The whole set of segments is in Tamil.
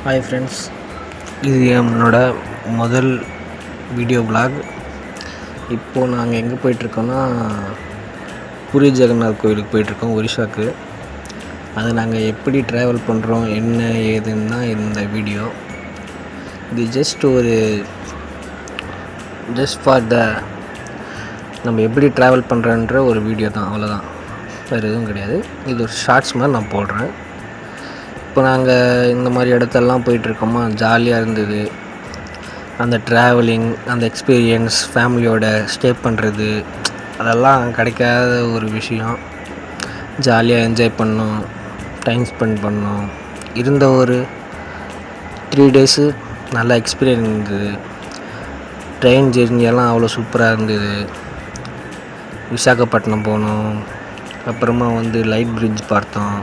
ஹாய் ஃப்ரெண்ட்ஸ், இது என்னோட முதல் வீடியோ vlog. இப்போது நாங்கள் எங்கே போயிட்டுருக்கோன்னா பூரி ஜெகநாத் கோயிலுக்கு போயிட்டுருக்கோம், ஒரிஷாவுக்கு. அதை நாங்கள் எப்படி ட்ராவல் பண்ணுறோம் என்ன ஏதுன்னா இந்த வீடியோ. இது ஜஸ்ட் ஃபார் நம்ம எப்படி ட்ராவல் பண்ணுறன்ற ஒரு வீடியோ தான், அவ்வளோதான், வேறு எதுவும் கிடையாது. இது ஒரு ஷார்ட்ஸ் மாதிரி நான் போடுறேன். இப்போ நாங்கள் இந்த மாதிரி இடத்தெல்லாம் போயிட்டுருக்கோமா, ஜாலியாக இருந்தது. அந்த ட்ராவலிங், அந்த எக்ஸ்பீரியன்ஸ், ஃபேமிலியோட ஸ்டே பண்ணுறது, அதெல்லாம் கிடைக்காத ஒரு விஷயம். ஜாலியாக என்ஜாய் பண்ணோம், டைம் ஸ்பெண்ட் பண்ணோம். இருந்த ஒரு 3 டேஸு நல்லா எக்ஸ்பீரியன்ஸ் இருந்தது. ட்ரெயின் ஜெர்னியெல்லாம் அவ்வளோ சூப்பராக இருந்தது. விசாகப்பட்டினம் போனோம், அப்புறமா லைட் பிரிட்ஜ் பார்த்தோம்.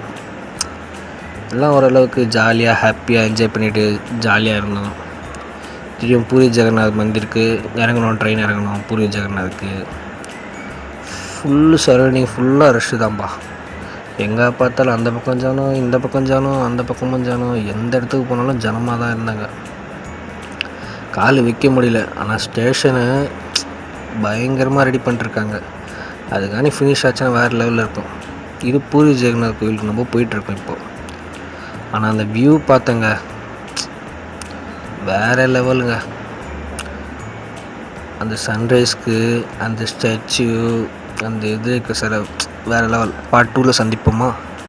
எல்லாம் ஓரளவுக்கு ஜாலியாக ஹாப்பியாக என்ஜாய் பண்ணிவிட்டு ஜாலியாக இருந்தோம். திரும்பியும் பூரி ஜெகநாத் மந்திருக்கு இறங்கணும், ட்ரெயின் இறங்கணும் பூரி ஜெகநாத்துக்கு. ஃபுல்லு சரௌண்டிங் ஃபுல்லாக ரஷ்ஷு தான்ப்பா. எங்கே பார்த்தாலும் அந்த பக்கம் ஜனம், இந்த பக்கம் ஜனம், அந்த பக்கமும் ஜனம். எந்த இடத்துக்கு போனாலும் ஜனமாக தான் இருந்தாங்க. கால் வைக்க முடியல. ஆனால் ஸ்டேஷனை பயங்கரமாக ரெடி பண்ணிட்டுருக்காங்க. அதுக்காண்டி ஃபினிஷ் ஆச்சுன்னா வேறு லெவலில் இருக்கும். இது பூரி ஜெகநாத் கோயிலுக்கு நம்ம போயிட்டுருக்கோம் இப்போது. ஆனால் அந்த வியூ பார்த்தங்க, வேறு லெவலுங்க. அந்த சன்ரைஸ்க்கு, அந்த ஸ்டாச்சு, அந்த இது சார், வேறு லெவல். பார்ட் 2ல் சந்திப்போமா?